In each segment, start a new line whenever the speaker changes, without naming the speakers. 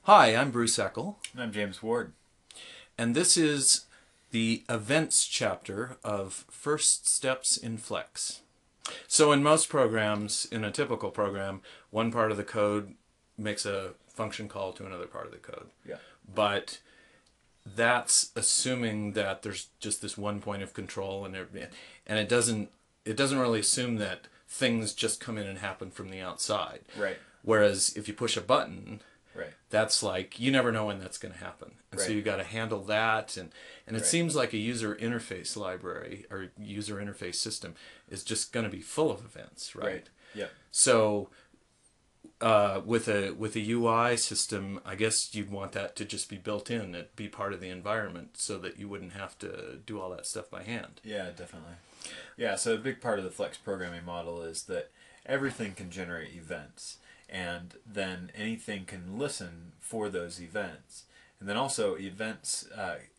Hi, I'm Bruce Eckel,
I'm James Ward.
and this is the events chapter of First Steps in Flex. So, in most programs, in a typical program, one part of the code makes a function call to another part of the code.
Yeah.
But that's assuming that there's just this one point of control, and it doesn't really assume that things just come in and happen from the outside.
Right.
Whereas if you push a button,
Right.
that's like you never know when that's going to happen, and so
Right.
you got to handle that. And it
Right.
seems like a user interface library or user interface system is just going to be full of events, right?
Right. Yeah.
So with a UI system, I guess you'd want that to just be built in, it be part of the environment, so that you wouldn't have to do all that stuff by hand.
Yeah, definitely. Yeah, so a big part of the Flex programming model is that everything can generate events, and then anything can listen for those events. And then also events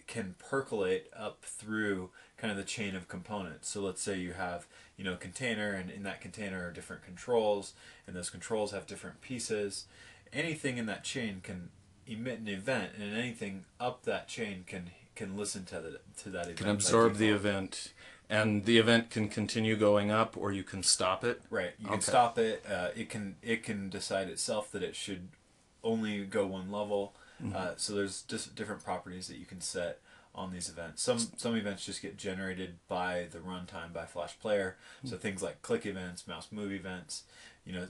can percolate up through kind of the chain of components. So let's say you have, a container, and in that container are different controls, and those controls have different pieces. Anything in that chain can emit an event, and anything up that chain can listen to that event.
Can absorb the
default.
event, and the event can continue going up, or you can stop it.
Right. You can
Okay.
stop it. It can decide itself that it should only go one level. So there's just different properties that you can set on these events. Some events just get generated by the runtime by Flash Player. So things like click events, mouse move events,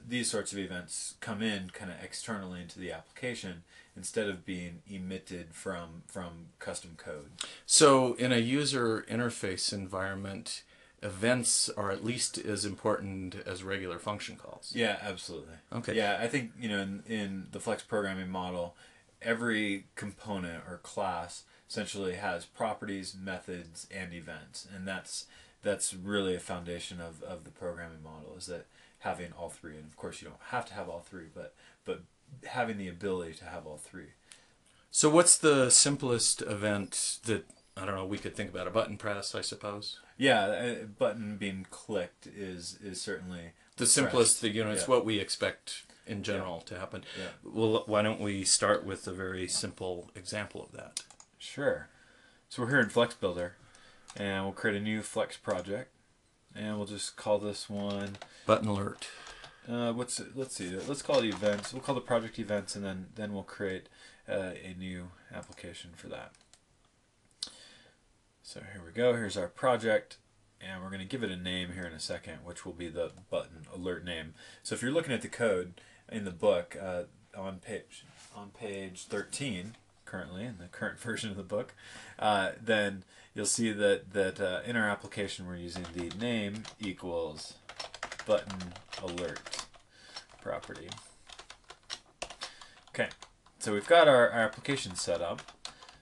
these sorts of events come in kind of externally into the application instead of being emitted from custom code.
So, in a user interface environment, events are at least as important as regular function calls.
Yeah, absolutely.
Okay.
Yeah, I think in the Flex programming model, every component or class essentially has properties, methods, and events, and that's really a foundation of the programming model, is that having all three. And of course, you don't have to have all three, but having the ability to have all three.
So, what's the simplest event that, I don't know, we could think about? A button press, I suppose?
Yeah, a button being clicked is certainly
The simplest,
pressed.
it's
Yeah.
what we expect in general to happen.
Yeah.
Well, why don't we start with a very simple example of that?
Sure. So we're here in Flex Builder, and we'll create a new Flex project, and we'll just call this one.
Button alert.
Let's see. Let's call it events. We'll call the project events, and then we'll create a new application for that. So here we go. Here's our project, and we're going to give it a name here in a second, which will be the button alert name. So if you're looking at the code in the book on page 13, currently in the current version of the book, then you'll see that in our application we're using the name equals button alert property. Okay, so we've got our application set up.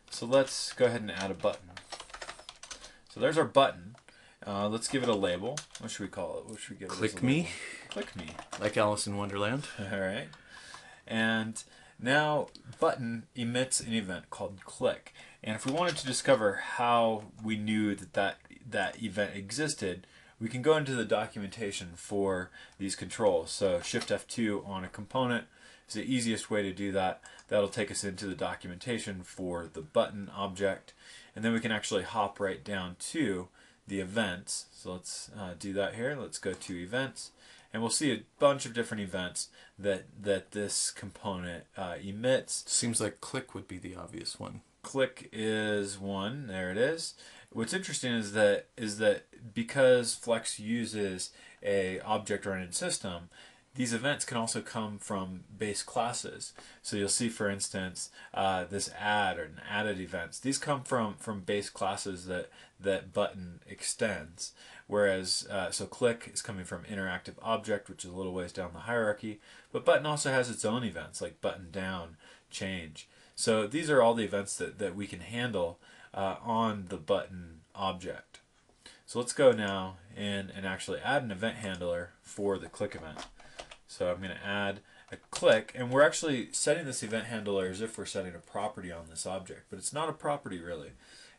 So let's go ahead and add a button. So there's our button. Let's give it a label. What should we call it? What should we give it?
Click
as a
me.
label? Click me.
Like Alice in Wonderland.
All right. And now button emits an event called click. And if we wanted to discover how we knew that event existed, we can go into the documentation for these controls. So Shift F2 on a component is the easiest way to do that. That'll take us into the documentation for the button object. And then we can actually hop right down to the events. So let's do that here. Let's go to events. And we'll see a bunch of different events that this component emits.
Seems like click would be the obvious one.
Click is one. There it is. What's interesting is that because Flex uses a object-oriented system, these events can also come from base classes. So you'll see, for instance, this add or an added events. These come from base classes that button extends. Whereas, so click is coming from interactive object, which is a little ways down the hierarchy. But button also has its own events, like button down, change. So these are all the events that we can handle on the button object. So let's go now and actually add an event handler for the click event. So I'm going to add a click, and we're actually setting this event handler as if we're setting a property on this object, but it's not a property really.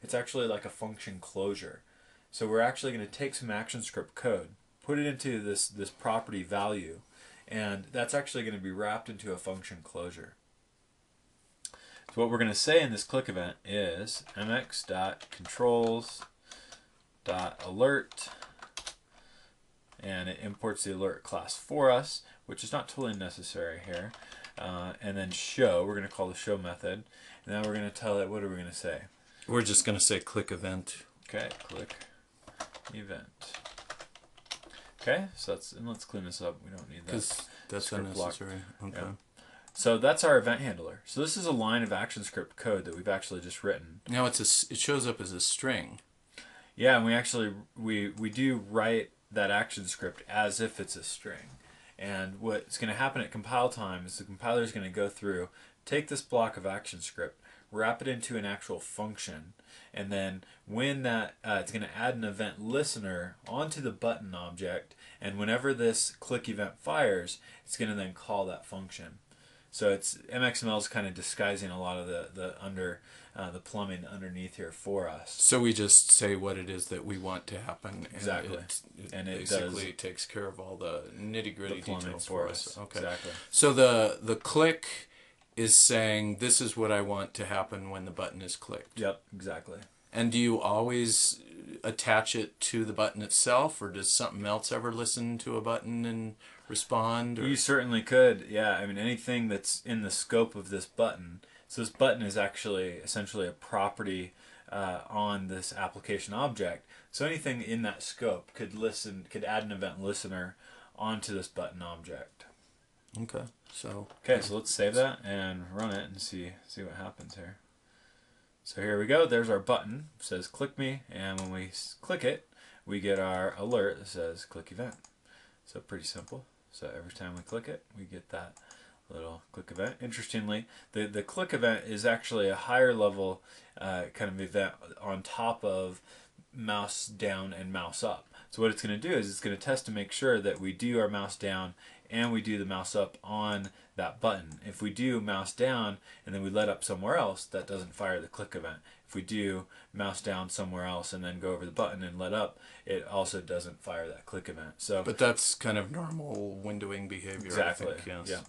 It's actually like a function closure. So we're actually going to take some ActionScript code, put it into this property value, and that's actually going to be wrapped into a function closure. So what we're going to say in this click event is mx.controls.alert, and it imports the alert class for us, which is not totally necessary here. And then show, we're going to call the show method. And now we're going to tell it, what are we going to say?
We're just going to say click event.
Okay, click event. Okay, so let's clean this up. We don't need that.
Because that's unnecessary. Okay.
Yeah. So that's our event handler. So this is a line of ActionScript code that we've actually just written.
Now it shows up as a string.
Yeah, and we actually we do write that ActionScript as if it's a string. And what's going to happen at compile time is the compiler is going to go through, take this block of ActionScript, wrap it into an actual function, and then when that it's going to add an event listener onto the button object, and whenever this click event fires, it's going to then call that function. So it's MXML is kind of disguising a lot of the plumbing underneath here for us.
So we just say what it is that we want to happen.
Exactly.
And it basically takes care of all the nitty-gritty details for us. Okay.
Exactly.
So the click is saying this is what I want to happen when the button is clicked.
Yep, exactly.
And do you always attach it to the button itself, or does something else ever listen to a button and respond? Or?
You certainly could, yeah. I mean, anything that's in the scope of this button. So this button is actually essentially a property on this application object. So anything in that scope could add an event listener onto this button object.
Okay. So
let's save that and run it and see what happens here. So here we go. There's our button. It says click me, and when we click it, we get our alert that says click event. So pretty simple. So every time we click it, we get that little click event. Interestingly, the click event is actually a higher level kind of event on top of mouse down and mouse up. So what it's going to do is it's going to test to make sure that we do our mouse down and we do the mouse up on that button. If we do mouse down and then we let up somewhere else, that doesn't fire the click event. If we do mouse down somewhere else and then go over the button and let up, it also doesn't fire that click event. So,
but that's kind of normal windowing behavior.
Exactly.
I think, yes.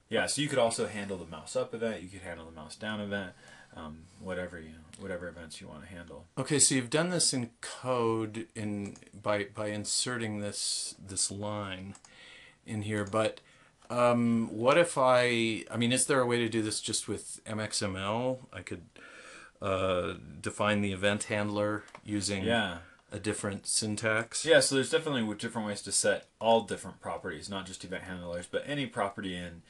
Yeah. So you could also handle the mouse up event. You could handle the mouse down event. Whatever events you want to handle.
Okay, so you've done this in code by inserting this line in here, but what if I mean, is there a way to do this just with MXML? I could define the event handler using a different syntax.
Yeah, so there's definitely different ways to set all different properties, not just event handlers, but any property in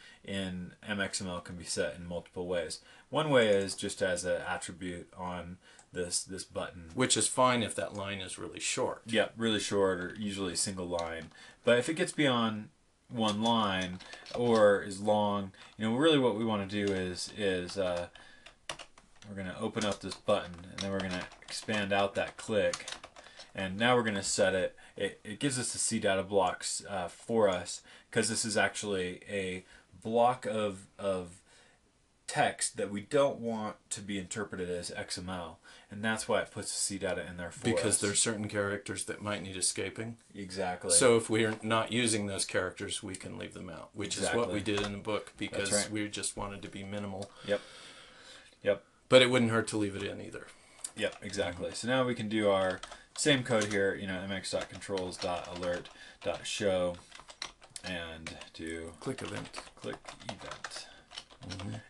MXML can be set in multiple ways. One way is just as an attribute on this button.
Which is fine if that line is really short.
Yeah, really short, or usually a single line. But if it gets beyond one line or is long, really what we want to do is we're going to open up this button, and then we're going to expand out that click. And now we're going to set it. It gives us the CData blocks for us, because this is actually a block of text that we don't want to be interpreted as XML, and that's why it puts the CData in there for us.
Because there's certain characters that might need escaping.
Exactly.
So if we're not using those characters, we can leave them out, which is what we did in the book, because we just wanted to be minimal.
Yep.
But it wouldn't hurt to leave it in either.
Yep, exactly. So now we can do our same code here, mx.controls.alert.show, and do
click event.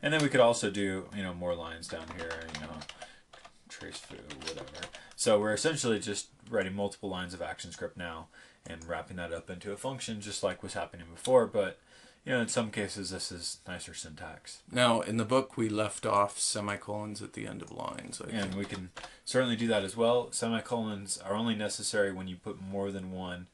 And then we could also do, more lines down here, trace foo, whatever. So we're essentially just writing multiple lines of ActionScript now and wrapping that up into a function, just like was happening before, but in some cases this is nicer syntax.
Now, in the book we left off semicolons at the end of lines.
And we can certainly do that as well. Semicolons are only necessary when you put more than one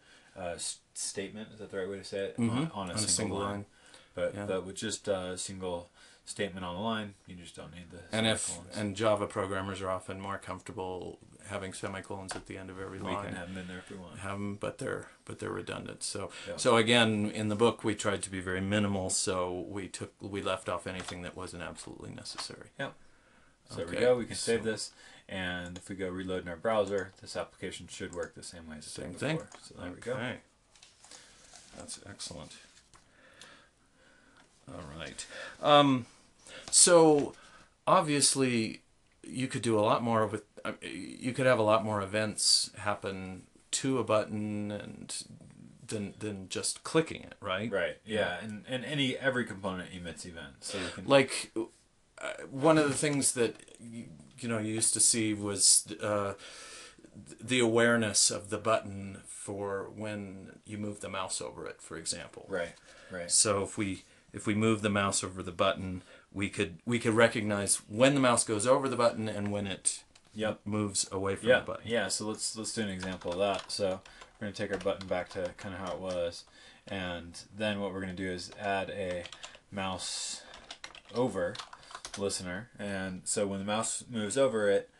statement, is that the right way to say it? On a single line. But with just a single statement on the line, you just don't need the semicolons.
And Java programmers are often more comfortable having semicolons at the end of every line.
We can have them in there if we want.
Have them, but they're redundant. So again, in the book we tried to be very minimal. So we left off anything that wasn't absolutely necessary.
Yep. So there we go. We can save this, and if we go reload in our browser, this application should work the same way as it did before. So there we go. That's
excellent. All right. So obviously, you could do a lot more with. You could have a lot more events happen to a button and than just clicking it, right?
Right. Yeah. And every component emits events, so you can.
Like one of the things that you used to see was the awareness of the button for when you move the mouse over it, for example.
Right. Right.
So if we move the mouse over the button, we could recognize when the mouse goes over the button and when it
Yep.
moves away from
Yeah.
the button.
Yeah. So let's do an example of that. So we're going to take our button back to kind of how it was, and then what we're going to do is add a mouse over listener. And so when the mouse moves over it,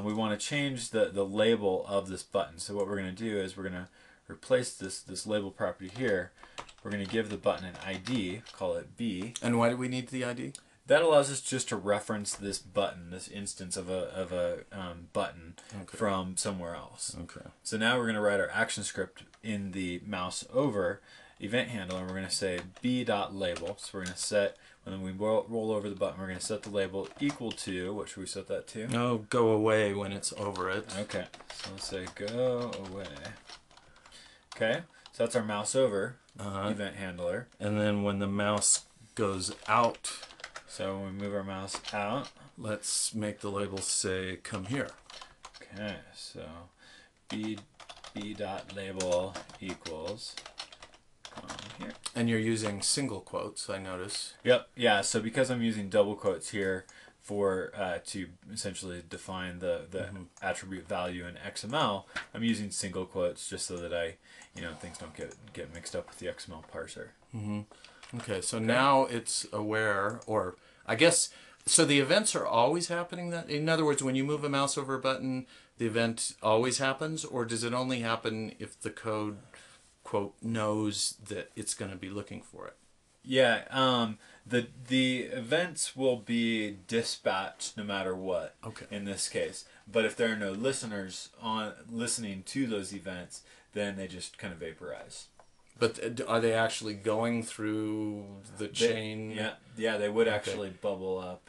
we want to change the label of this button. So what we're going to do is we're going to replace this label property here. We're going to give the button an ID, call it B.
And why do we need the ID?
That allows us just to reference this button, this instance of a button from somewhere else.
Okay.
So now we're going to write our action script in the mouse over event handler, and we're going to say b.label. So we're going to set, when we roll over the button, we're going to set the label equal to, what should we set that to?
No, go away when it's over it.
Okay, so let's say go away. Okay, so that's our mouse over event handler.
And then when the mouse goes out,
so when we move our mouse out,
let's make the label say come here.
okay, so b.label equals here.
And you're using single quotes, I notice.
Yep, yeah, so because I'm using double quotes here for to essentially define the attribute value in XML, I'm using single quotes just so that things don't get mixed up with the XML parser.
Okay, so now it's aware, or I guess, so the events are always happening then? In other words, when you move a mouse over a button, the event always happens, or does it only happen if the code, quote, knows that it's going to be looking for it?
Yeah, the events will be dispatched no matter what.
Okay.
In this case, but if there are no listeners on listening to those events, then they just kind of vaporize.
But are they actually going through the chain?
Yeah, they would actually bubble up.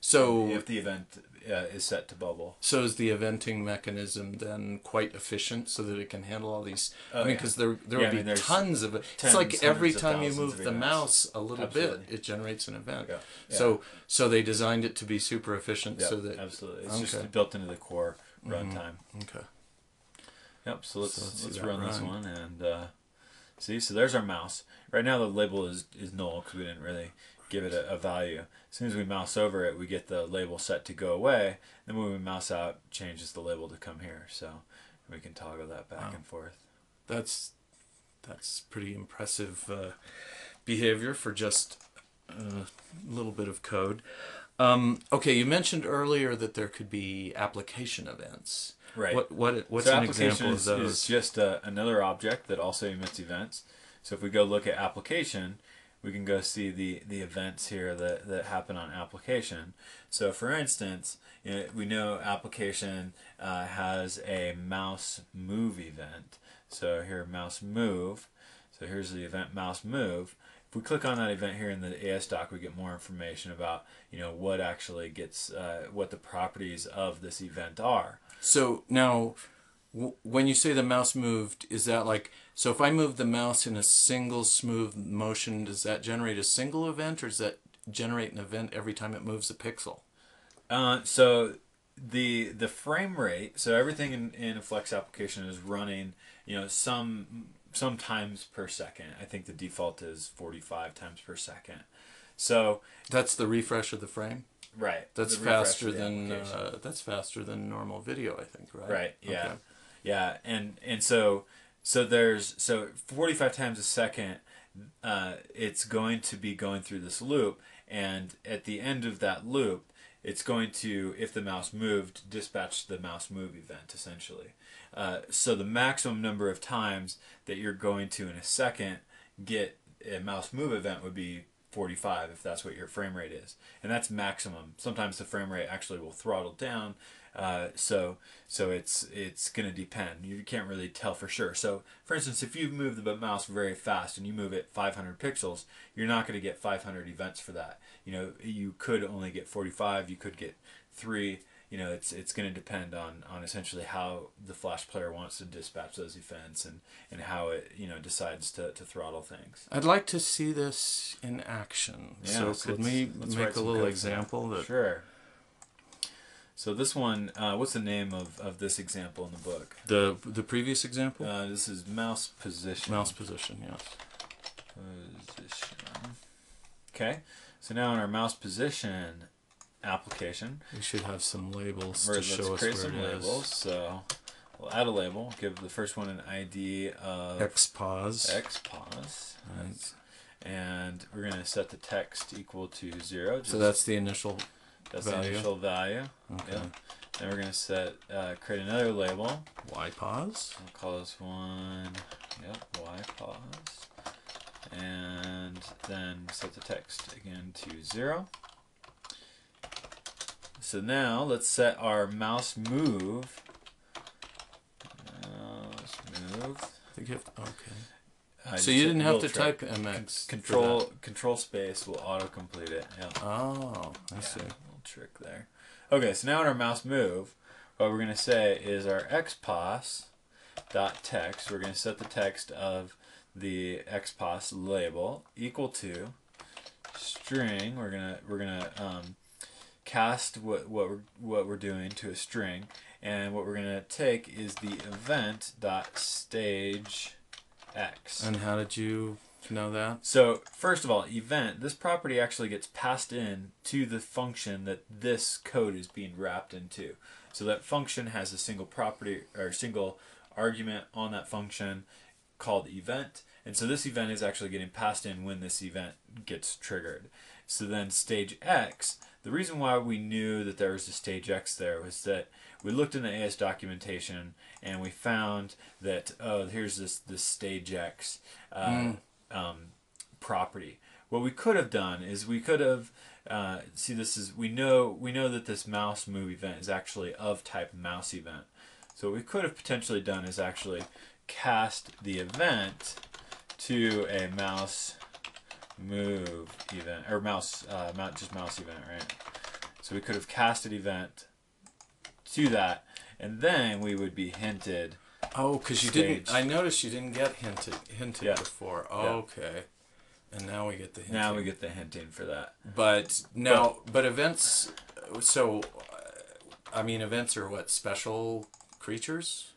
So
if the event is set to bubble.
So is the eventing mechanism then quite efficient so that it can handle all these? Because there would be tons of it. It's like every time you move the mouse a little bit, it generates an event.
Yeah. Yeah.
So they designed it to be super efficient so that
absolutely it's just built into the core runtime.
Okay.
Yep. So let's run this one and see. So there's our mouse. Right now the label is null because we didn't really give it a value. As soon as we mouse over it, we get the label set to go away. Then when we mouse out, it changes the label to come here. So we can toggle that back and forth.
That's pretty impressive behavior for just a little bit of code. Okay, you mentioned earlier that there could be application events.
Right.
What's an example of those?
Is just another object that also emits events. So if we go look at application, we can go see the events here that happen on application. So for instance, we know application has a mouse move event. So here, mouse move. So here's the event mouse move. If we click on that event here in the ASDoc, we get more information about what actually gets what the properties of this event are.
So now, when you say the mouse moved, is that like, so if I move the mouse in a single smooth motion, does that generate a single event, or does that generate an event every time it moves a pixel?
So the frame rate, so everything in a Flex application is running, some times per second. I think the default is 45 times per second. So
that's the refresh of the frame.
Right.
That's faster than normal video, I think. Right.
Right. Yeah. Okay. Yeah. And so there's 45 times a second. It's going to be going through this loop, and at the end of that loop, it's going to, if the mouse moved, dispatch the mouse move event essentially. So the maximum number of times that you're going to in a second get a mouse move event would be 45 if that's what your frame rate is, and that's maximum. Sometimes the frame rate actually will throttle down, so it's going to depend. You can't really tell for sure. So for instance, if you move the mouse very fast and you move it 500 pixels, you're not going to get 500 events for that. You know, you could only get 45, you could get 3. You know, it's going to depend on essentially how the Flash player wants to dispatch those events and how it, you know, decides to throttle things.
I'd like to see this in action.
Yeah,
so could we make a little example?
Sure. So this one, what's the name of this example in the book?
The previous example?
This is mouse position.
Mouse position, yes.
Position. Okay. So now in our mouse position application,
we should have some labels to
let's
show us
create
where
some
it
labels.
is.
So we'll add a label. Give the first one an ID of
XPOS.
XPOS. Right. And we're going to set the text equal to 0.
So that's the initial
That's
value.
the initial value.
Okay.
Yep. Then we're going to set create another label.
YPOS.
We'll call this one YPOS. And then set the text again to 0. So now let's set our mouse move.
I think you have to, okay.
So
So you didn't have to type MX.
Control space will autocomplete it. Yeah.
Oh, I see.
Little trick there. Okay, so now in our mouse move, what we're going to say is our XPOS dot text. We're going to set the text of the XPOS label equal to string. We're gonna cast what we're doing to a string, and what we're gonna take is the event dot stage X.
And how did you know that?
So first of all, event, this property actually gets passed in to the function that this code is being wrapped into. So that function has a single property or single argument on that function called event. And so this event is actually getting passed in when this event gets triggered. So then stage X, the reason why we knew that there was a stage X there was that we looked in the AS documentation and we found that, oh, here's this stage X property. What we could have done is we could have, we know that this mouse move event is actually of type mouse event. So what we could have potentially done is actually cast the event to a mouse move event, or just mouse event, right? So we could have casted event to that, and then we would be hinted.
Oh, because you didn't. I noticed you didn't get hinted before. Oh,
yeah.
Okay, and now we get the hinting.
Now we get the hinting for that.
But events. So, I mean, events are what, special creatures?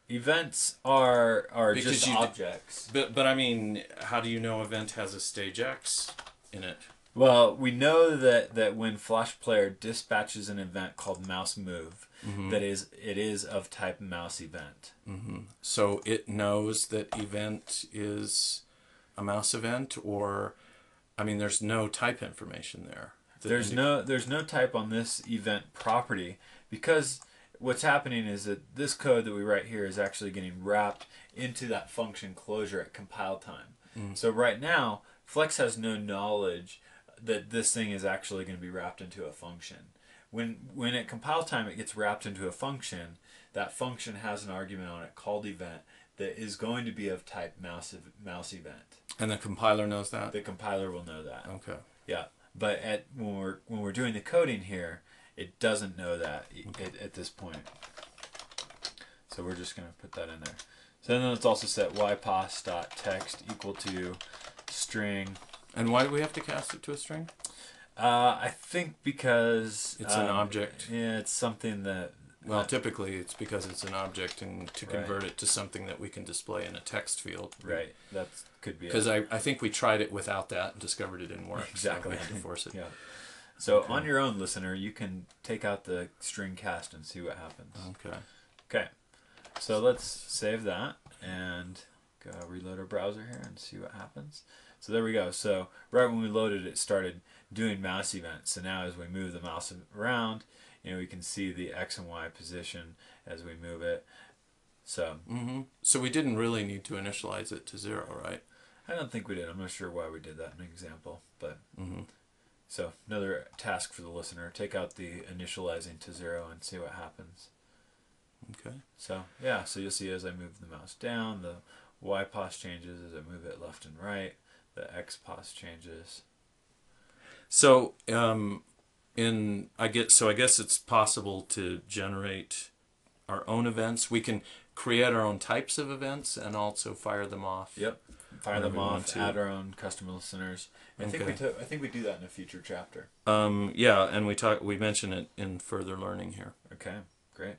Events are
Because
just objects.
But I mean, how do you know event has a stage X in it?
Well, we know that when Flash Player dispatches an event called mouse move, it is of type mouse event.
So it knows that event is a mouse event, or, I mean, there's no type information there.
There's no type on this event property, because what's happening is that this code that we write here is actually getting wrapped into that function closure at compile time. So right now, Flex has no knowledge that this thing is actually going to be wrapped into a function. When at compile time it gets wrapped into a function, that function has an argument on it called event that is going to be of type mouse event. And
the compiler knows that?
The compiler will know that.
Okay.
Yeah, but when we're doing the coding here, it doesn't know that at this point. So we're just going to put that in there. So then let's also set ypos.text equal to string.
And why do we have to cast it to a string?
I think because
it's an object.
Yeah, it's something that.
Well, typically it's because it's an object, and to convert it to something that we can display in a text field.
Right. That could be.
Because I think we tried it without that and discovered it didn't work.
Exactly.
So we had to force it.
Yeah. So on your own, listener, you can take out the string cast and see what happens.
Okay.
Okay. So let's save that and go reload our browser here and see what happens. So there we go. So right when we loaded it, started doing mouse events. So now as we move the mouse around, we can see the X and Y position as we move it. So
so we didn't really need to initialize it to 0, right?
I don't think we did. I'm not sure why we did that in an example, but
Mm-hmm.
so another task for the listener: take out the initializing to 0 and see what happens.
Okay.
So yeah, so you'll see as I move the mouse down, the Y pos changes. As I move it left and right, the X pos changes.
So I guess it's possible to generate our own events. We can create our own types of events and also fire them off.
Yep. Fire
whenever
them
we want
off.
to.
Add our own custom listeners. I think we do that in a future chapter.
Yeah, and we mention it in further learning here.
Okay. Great.